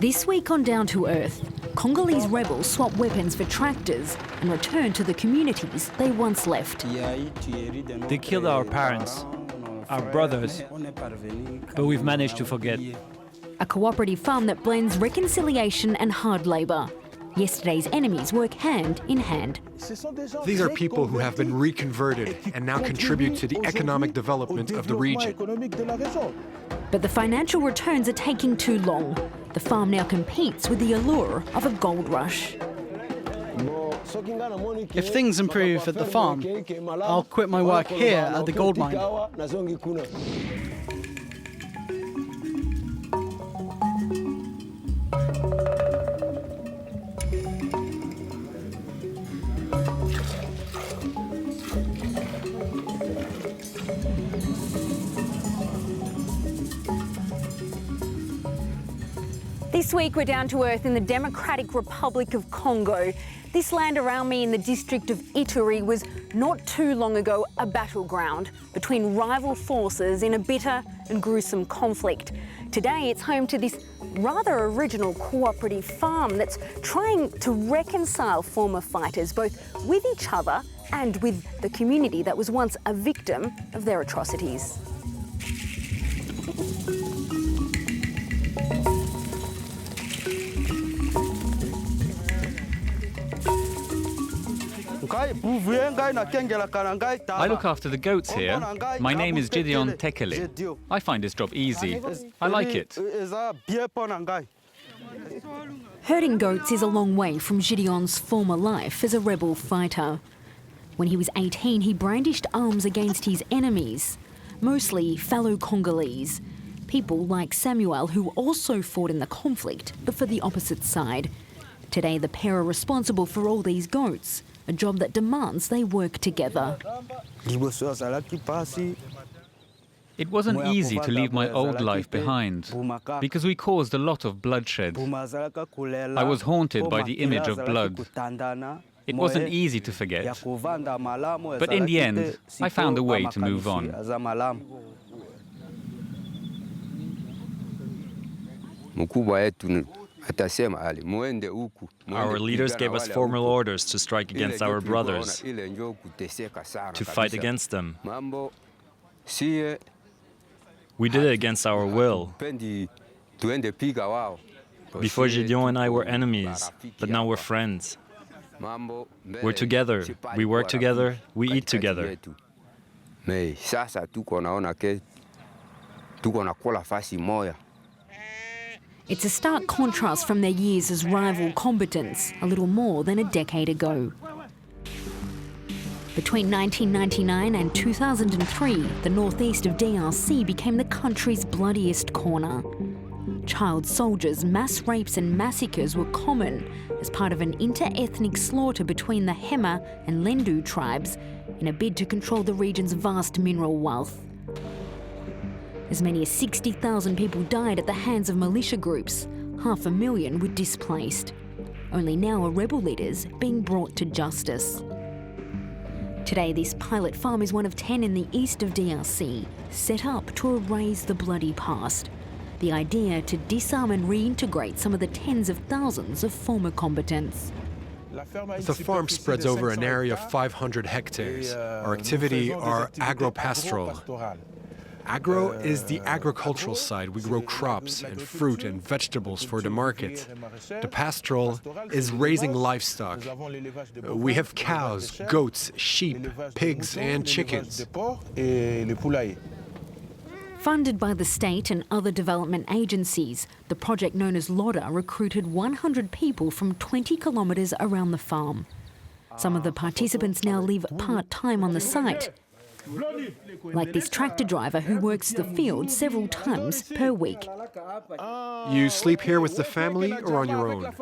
This week on Down to Earth, Congolese rebels swap weapons for tractors and return to the communities they once left. They killed our parents, our brothers, but we've managed to forget. A cooperative farm that blends reconciliation and hard labour. Yesterday's enemies work hand in hand. These are people who have been reconverted and now contribute to the economic development of the region. But the financial returns are taking too long. The farm now competes with the allure of a gold rush. If things improve at the farm, I'll quit my work here at the gold mine. This week we're down to earth in the Democratic Republic of Congo. This land around me in the district of Ituri was not too long ago a battleground between rival forces in a bitter and gruesome conflict. Today it's home to this rather original cooperative farm that's trying to reconcile former fighters both with each other and with the community that was once a victim of their atrocities. I look after the goats here. My name is GIDEON TEKELE. I find this job easy. I like it. Herding goats is a long way from Gideon's former life as a rebel fighter. When he was 18, he brandished arms against his enemies, mostly fellow Congolese, people like Samuel who also fought in the conflict, but for the opposite side. Today, the pair are responsible for all these goats, a job that demands they work together. It wasn't easy to leave my old life behind, because we caused a lot of bloodshed. I was haunted by the image of blood. It wasn't easy to forget, but in the end, I found a way to move on. Our leaders gave us formal orders to strike against our brothers, to fight against them. We did it against our will. Before Gideon and I were enemies, but now we're friends. We're together, we work together, we eat together. It's a stark contrast from their years as rival combatants a little more than a decade ago. Between 1999 and 2003, the northeast of DRC became the country's bloodiest corner. Child soldiers, mass rapes and massacres were common as part of an inter-ethnic slaughter between the Hema and Lendu tribes in a bid to control the region's vast mineral wealth. As many as 60,000 people died at the hands of militia groups. 500,000 were displaced. Only now are rebel leaders being brought to justice. Today, this pilot farm is one of 10 in the east of DRC, set up to erase the bloody past. The idea to disarm and reintegrate some of the tens of thousands of former combatants. The farm spreads over an area of 500 hectares. Our activity are agro-pastoral. Agro is the agricultural side. We grow crops and fruit and vegetables for the market. The pastoral is raising livestock. We have cows, goats, sheep, pigs and chickens. Funded by the state and other development agencies, the project known as LODA recruited 100 people from 20 kilometres around the farm. Some of the participants now live part-time on the site, like this tractor driver who works the field several times per week. You sleep here with the family or on your own?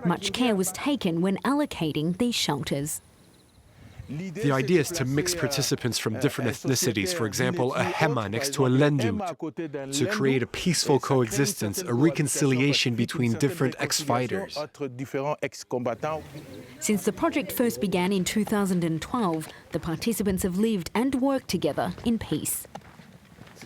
Much care was taken when allocating these shelters. The idea is to mix participants from different ethnicities, for example, a Hema next to a Lendu, to create a peaceful coexistence, a reconciliation between different ex-fighters. Since the project first began in 2012, the participants have lived and worked together in peace.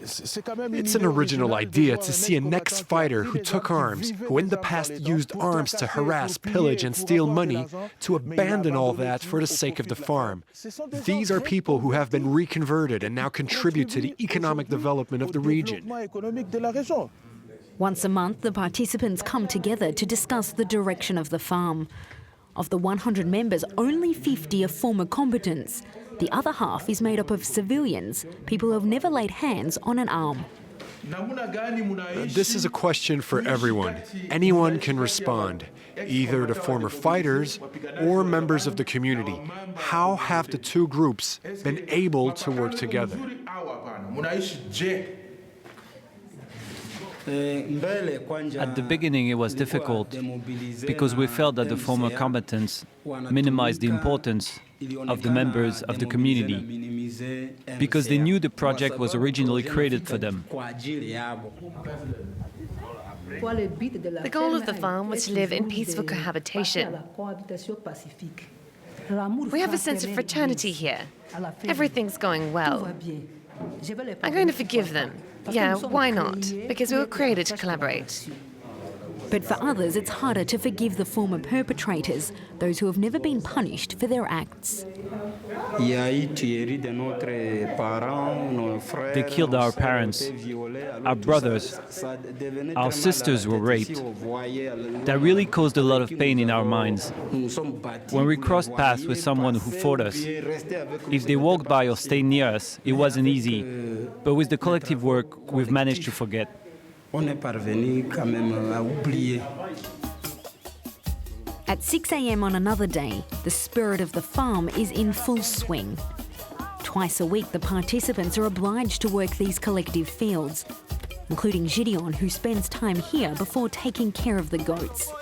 It's an original idea to see an ex-fighter who took arms, who in the past used arms to harass, pillage, and steal money, to abandon all that for the sake of the farm. These are people who have been reconverted and now contribute to the economic development of the region. Once a month, the participants come together to discuss the direction of the farm. Of the 100 members, only 50 are former combatants. The other half is made up of civilians, people who have never laid hands on an arm. This is a question for everyone. Anyone can respond, either the former fighters or members of the community. How have the two groups been able to work together? At the beginning it was difficult because we felt that the former combatants minimized the importance of the members of the community because they knew the project was originally created for them. The goal of the farm was to live in peaceful cohabitation. We have a sense of fraternity here. Everything's going well. I'm going to forgive them. Yeah, why not? Because we were created to collaborate. But for others, it's harder to forgive the former perpetrators, those who have never been punished for their acts. They killed our parents, our brothers, our sisters were raped. That really caused a lot of pain in our minds. When we crossed paths with someone who fought us, if they walked by or stayed near us, it wasn't easy. But with the collective work, we've managed to forget. At 6 a.m. on another day, the spirit of the farm is in full swing. Twice a week, the participants are obliged to work these collective fields, including GIDEON, who spends time here before taking care of the goats.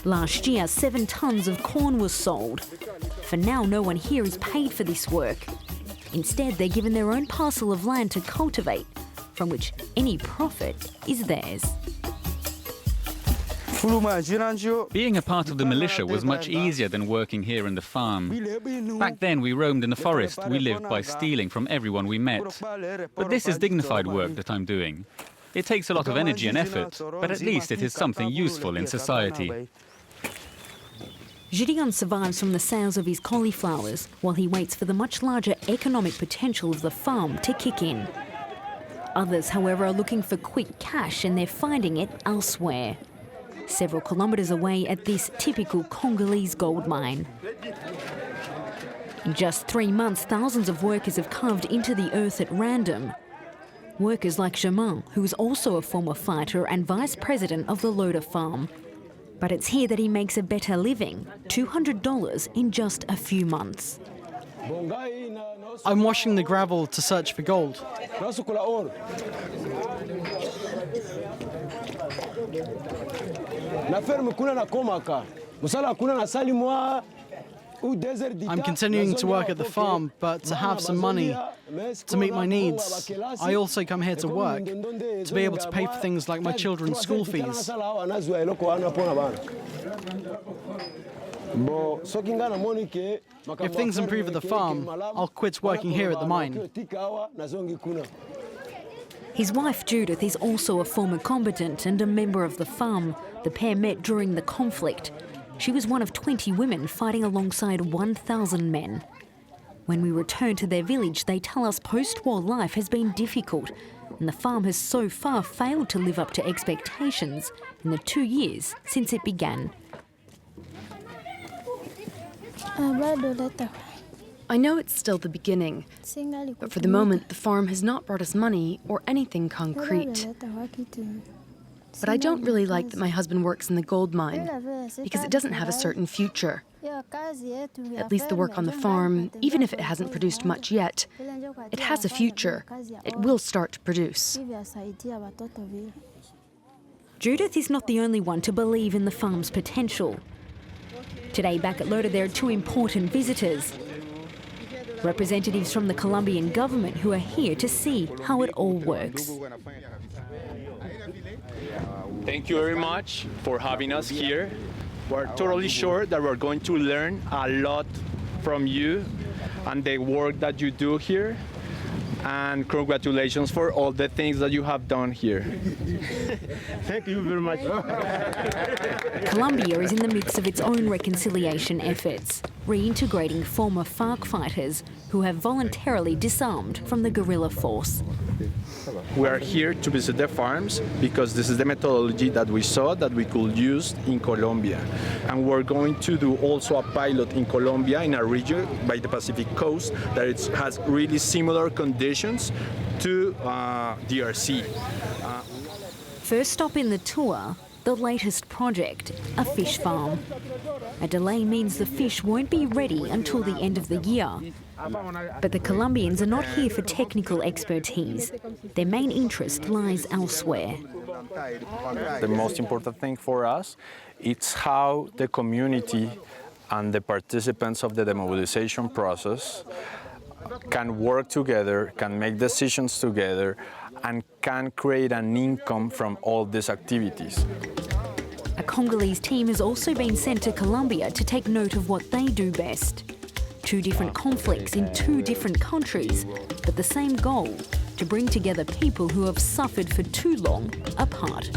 Last year, 7 tons of corn was sold. For now, no one here is paid for this work. Instead, they're given their own parcel of land to cultivate, from which any profit is theirs. Being a part of the militia was much easier than working here in the farm. Back then we roamed in the forest, we lived by stealing from everyone we met. But this is dignified work that I'm doing. It takes a lot of energy and effort, but at least it is something useful in society. GIDEON survives from the sales of his cauliflowers while he waits for the much larger economic potential of the farm to kick in. Others, however, are looking for quick cash and they're finding it elsewhere. Several kilometres away at this typical Congolese gold mine. In just 3 months, thousands of workers have carved into the earth at random. Workers like Germain, who is also a former fighter and vice president of the LODA farm. But it's here that he makes a better living, $200 in just a few months. I'm washing the gravel to search for gold. I'm continuing to work at the farm, but to have some money to meet my needs. I also come here to work, to be able to pay for things like my children's school fees. If things improve at the farm, I'll quit working here at the mine. His wife Judith is also a former combatant and a member of the farm. The pair met during the conflict. She was one of 20 women fighting alongside 1,000 men. When we return to their village, they tell us post-war life has been difficult and the farm has so far failed to live up to expectations in the 2 years since it began. I know it's still the beginning, but for the moment the farm has not brought us money or anything concrete. But I don't really like that my husband works in the gold mine, because it doesn't have a certain future. At least the work on the farm, even if it hasn't produced much yet, it has a future. It will start to produce. Judith is not the only one to believe in the farm's potential. Today back at LODA there are 2 important visitors. Representatives from the Colombian government who are here to see how it all works. Thank you very much for having us here. We're totally sure that we're going to learn a lot from you and the work that you do here. and congratulations for all the things that you have done here. Thank you very much. Colombia is in the midst of its own reconciliation efforts, reintegrating former FARC fighters who have voluntarily disarmed from the guerrilla force. We are here to visit the farms because this is the methodology that we saw that we could use in Colombia. And we're going to do also a pilot in Colombia in a region by the Pacific coast that it has really similar conditions to DRC. First stop in the tour, the latest project, a fish farm. A delay means the fish won't be ready until the end of the year. But the Colombians are not here for technical expertise. Their main interest lies elsewhere. The most important thing for us is how the community and the participants of the demobilization process can work together, can make decisions together, and can create an income from all these activities. A Congolese team has also been sent to Colombia to take note of what they do best. Two different conflicts in two different countries, but the same goal, to bring together people who have suffered for too long apart.